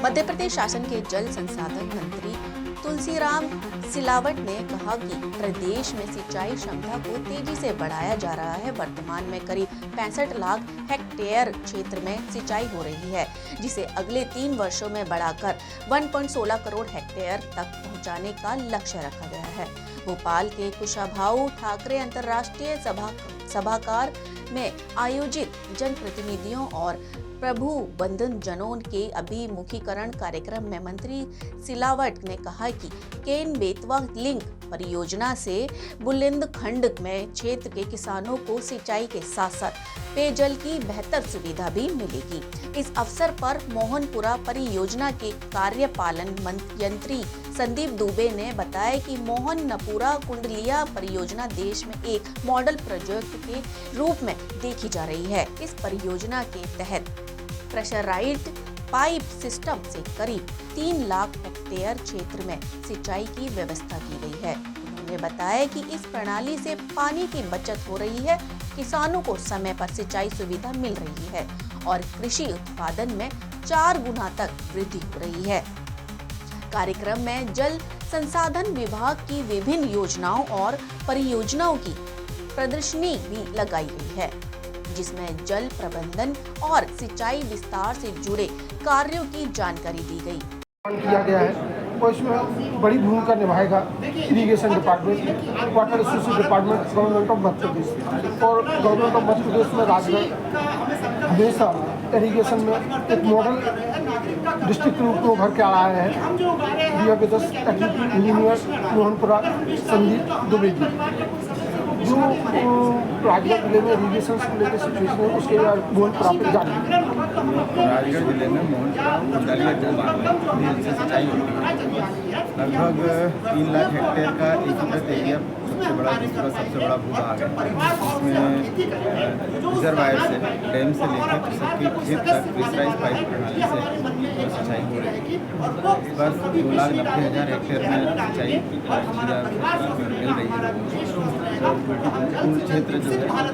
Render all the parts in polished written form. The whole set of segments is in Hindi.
मध्य प्रदेश शासन के जल संसाधन मंत्री तुलसीराम सिलावट ने कहा कि प्रदेश में सिंचाई क्षमता को तेजी से बढ़ाया जा रहा है। वर्तमान में करीब 65 लाख हेक्टेयर क्षेत्र में सिंचाई हो रही है, जिसे अगले 3 वर्षों में बढ़ाकर 1.16 करोड़ हेक्टेयर तक पहुंचाने का लक्ष्य रखा गया है। भोपाल के कुशाभाऊ ठाकरे अंतर्राष्ट्रीय सभागार में आयोजित जनप्रतिनिधियों और प्रभु बंधन जनों के अभिमुखीकरण कार्यक्रम में मंत्री सिलावट ने कहा कि केन बेतवा लिंक परियोजना से बुंदेलखंड में क्षेत्र के किसानों को सिंचाई के साथ साथ पेयजल की बेहतर सुविधा भी मिलेगी। इस अवसर पर मोहनपुरा परियोजना के कार्यपालन यंत्री संदीप दुबे ने बताया कि मोहनपुरा कुंडलिया परियोजना देश में एक मॉडल प्रोजेक्ट के रूप में देखी जा रही है। इस परियोजना के तहत प्रेशराइज्ड पाइप सिस्टम से करीब 3 लाख हेक्टेयर क्षेत्र में सिंचाई की व्यवस्था की गई है। उन्होंने बताया कि इस प्रणाली से पानी की बचत हो रही है, किसानों को समय पर सिंचाई सुविधा मिल रही है और कृषि उत्पादन में 4 गुना तक वृद्धि हो रही है। कार्यक्रम में जल संसाधन विभाग की विभिन्न योजनाओं और परियोजनाओं की प्रदर्शनी भी लगाई गई है, जिसमें जल प्रबंधन और सिंचाई विस्तार से जुड़े कार्यों की जानकारी दी गई। किया गया है और इसमें बड़ी भूमिका निभाएगा irrigation department, water resources department, government of Madhya Pradesh. और गवर्नमेंट ऑफ मध्य प्रदेश में राजगढ़ हमेशा इरिगेशन में एक मॉडल डिस्ट्रिक्ट के रूप में उभर के आ रहा है। दिया के 10 एग्जीक्यूटिव इंजीनियर मोहनपुरा संदीप दुबे जी जो राजगढ़ जिले में इरीगेशन को लेकर सिचुएशन है, उसके बाद मोहनपुरा पर जाने राजगढ़ जिले में मोहनपुरा कुंडलिया जल से सिंचाई होती है। लगभग 3 लाख हेक्टेयर का एकीकृत एरिया सबसे बड़ा सबसे बड़ा भूभाग है। इसमें रिजर्वायर से डैम से लेकर कृषक के खेत तक प्रेशराइज्ड पाइप प्रणाली से सिंचाई हो रही है। इस बार 2,90,000 हेक्टेयर में सिंचाई की सुविधा मिल रही है। कुल क्षेत्र जो है इस बार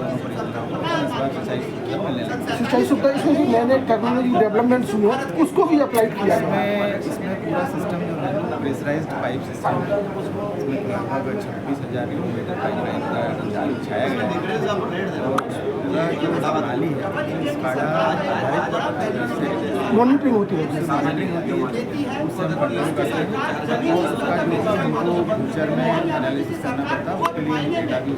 सिंचाई सुविधा इसमें भी नए नए टेक्नोलॉजी डेवलपमेंट हुए उसको भी अप्लाई किया है। इसमें पूरा सिस्टम जो है प्रेशराइज्ड पाइप सिस्टम है। इसमें लगभग 26,000 किलोमीटर पाइपलाइन का जाल बिछाया गया है और पूरा जो प्रणाली है स्काडा मॉनिटरिंग होती है, उससे हम कंट्रोल करते हैं और उसका जो हमको फ्यूचर में एनालिसिस करना पड़ता है उसके लिए डेटा भी।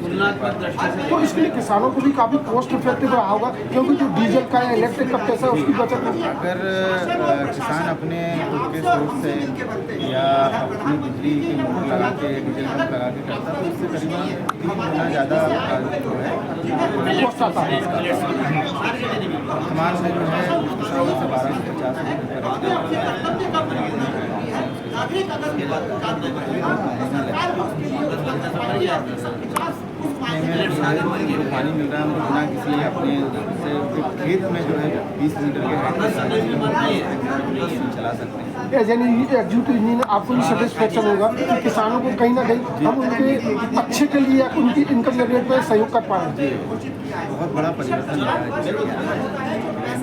तो इसके लिए किसानों को भी काफ़ी कॉस्ट इफेक्टिव रहा होगा, क्योंकि जो डीजल का या इलेक्ट्रिक का पैसा है उसकी बचत होगी। अगर किसान अपने खुद के सोर्स से या अपनी बिजली की मोटर लगा के डीजल पंप लगा के करता तो उससे करीबन 3 गुना ज़्यादा जो है कॉस्ट आता है। वर्तमान में जो है किसानों से 1250 पानी मिल रहा है हमको बिना किसी अपने से खेत में जो है 20 लीटर के चला सकते हैं। एज एन एग्जीक्यूटिव इंजीनियर आपको भी सेटिस्फेक्शन होगा कि किसानों को कहीं ना कहीं हम उनके अच्छे के लिए उनकी इनकम जनरेट में सहयोग कर पाएँ। बहुत बड़ा परिवर्तन हुआ है।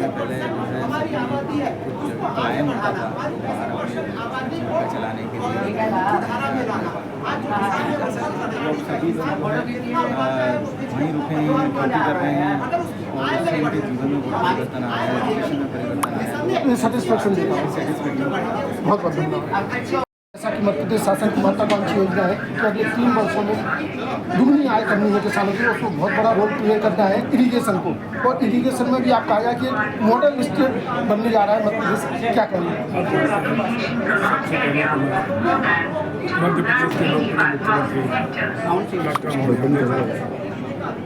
पहले जो है कुछ क्लाइंट होता था बाहर चलाने के लिए सभी लोग वहीं रुके हैं, खेती कर रहे हैं और उससे उनके जीवन में बहुत परिवर्तन आया है, एजुकेशन में परिवर्तन आया है। सेटिस्फेक्शन देता है। सेटिस्फेक्शन बहुत बहुत धन्यवाद। जैसा कि मध्य प्रदेश शासन की महत्वाकांक्षी योजना है कि अगले 3 वर्षों में दुगनी आय करनी है किसानों की, उसको बहुत बड़ा रोल प्ले करना है इरिगेशन को। और इरिगेशन में भी आप कहा कि मॉडल स्टेट बनने जा रहा है मध्य प्रदेश, क्या कहेंगे? मध्य प्रदेश के लोकप्रिय मुख्यमंत्री डॉक्टर मोहन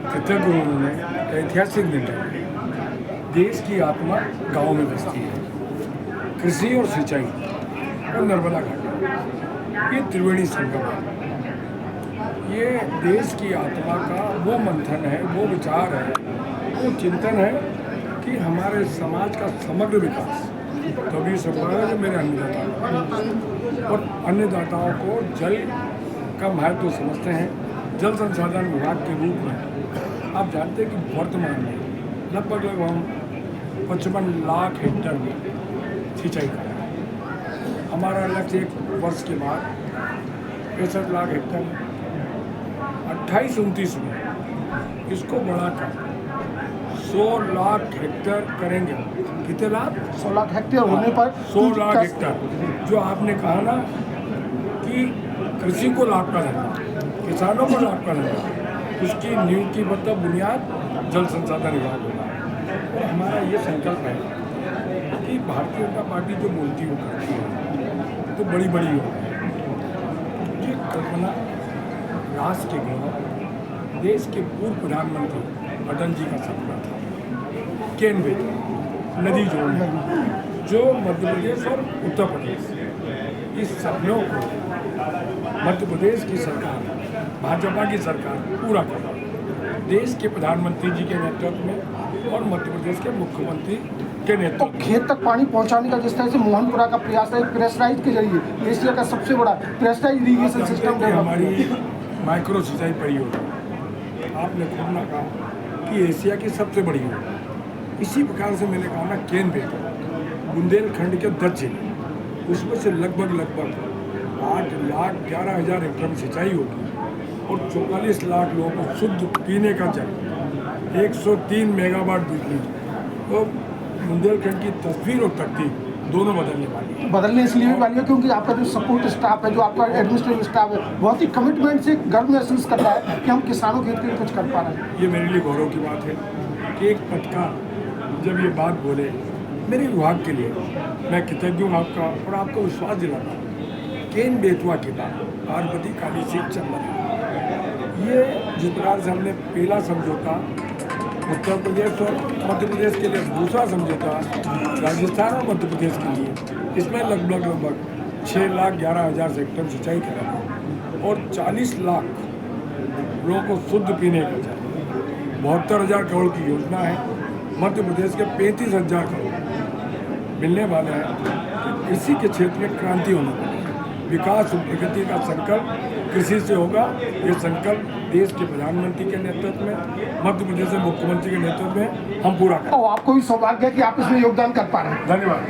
कृतज्ञ उन्होंने ऐतिहासिक निर्णय, देश की आत्मा गाँव में बसती है। कृषि और सिंचाई और नर्मदा घाटी ये त्रिवेणी संगम है। ये देश की आत्मा का वो मंथन है, वो विचार है, वो चिंतन है कि हमारे समाज का समग्र विकास तभी संभव है जो मेरे अन्नदाता और अन्नदाताओं को जल का महत्व समझते हैं। जल संसाधन विभाग के रूप में आप जानते हैं कि वर्तमान में लगभग हम 55 लाख हेक्टेयर में सिंचाई कर रहे हैं। हमारा लक्ष्य 1 वर्ष के बाद 65 लाख हेक्टेयर 28-29 में इसको बढ़ाकर 100 लाख हेक्टेयर करेंगे। कितने लाख? 100 लाख हेक्टेयर होने पर 100 लाख हेक्टेयर। जो आपने कहा ना कि कृषि को लाभ का धंधा, किसानों को लाभ का धंधा, उसकी नींव की मतलब बुनियाद जल संसाधन विभाग होगा। और हमारा ये संकल्प है कि भारतीय जनता पार्टी जो बोलती हो करती है तो बड़ी बड़ी हो। ये कल्पना राष्ट्र के गौरव देश के पूर्व प्रधानमंत्री अटल जी का सपना था। केन बेतवा नदी जोड़ने, जो मध्य प्रदेश और उत्तर प्रदेश इस सपनों को मध्य प्रदेश की सरकार, भाजपा की सरकार पूरा कर रही है। देश के प्रधानमंत्री जी के नेतृत्व में और मध्य प्रदेश के मुख्यमंत्री के तो नेतृत्व खेत तक पानी पहुंचाने का जिस तरह से मोहनपुरा का प्रयास है, प्रेशराइज के जरिए एशिया का सबसे बड़ा प्रेशराइज इरीगेशन सिस्टम में हमारी माइक्रो सिंचाई परियोजना आपने खुद ना कहा कि एशिया की सबसे बड़ी है। इसी प्रकार से मैंने कहा ना केन बेतवा बुंदेलखंड के 10 जिले, उसमें से लगभग 8,11,000 हेक्टेयर में सिंचाई होगी और 44 लाख लोगों को शुद्ध पीने का जल, 103 मेगावाट बिजली। तो बुंदेलखंड की तस्वीर और तकदीर दोनों बदलने वाली है। बदलने इसलिए भी वाली है क्योंकि आपका जो सपोर्ट स्टाफ है, जो आपका एडमिनिस्ट्रेटिव स्टाफ है, बहुत ही कमिटमेंट से गर्व महसूस करता है कि हम किसानों के हित के लिए कुछ कर पा रहे हैं। ये मेरे लिए गौरव की बात है कि एक पत्रकार जब ये बात बोले मेरे विभाग के लिए, मैं कृतज्ञ हूँ आपका और आपको विश्वास दिलाता हूँ। केन बेतवा के बाद पार्वती काली सीट चल रही है। ये जिस प्रकार से हमने पहला समझौता उत्तर प्रदेश और मध्य प्रदेश के लिए, दूसरा समझौता राजस्थान और मध्य प्रदेश के लिए, इसमें लगभग 6,11,000 हेक्टेयर सिंचाई करा और 40 लाख लोगों को शुद्ध पीने का जल, 72,000 करोड़ की योजना है। मध्य प्रदेश के 35,000 करोड़ मिलने वाले हैं। कृषि के क्षेत्र में क्रांति होने वाली है। विकास और प्रगति का संकल्प कृषि से होगा। ये संकल्प देश के प्रधानमंत्री के नेतृत्व में, मध्य प्रदेश के मुख्यमंत्री के नेतृत्व में हम पूरा करें। और आपको भी सौभाग्य है कि आप इसमें योगदान कर पा रहे हैं। धन्यवाद।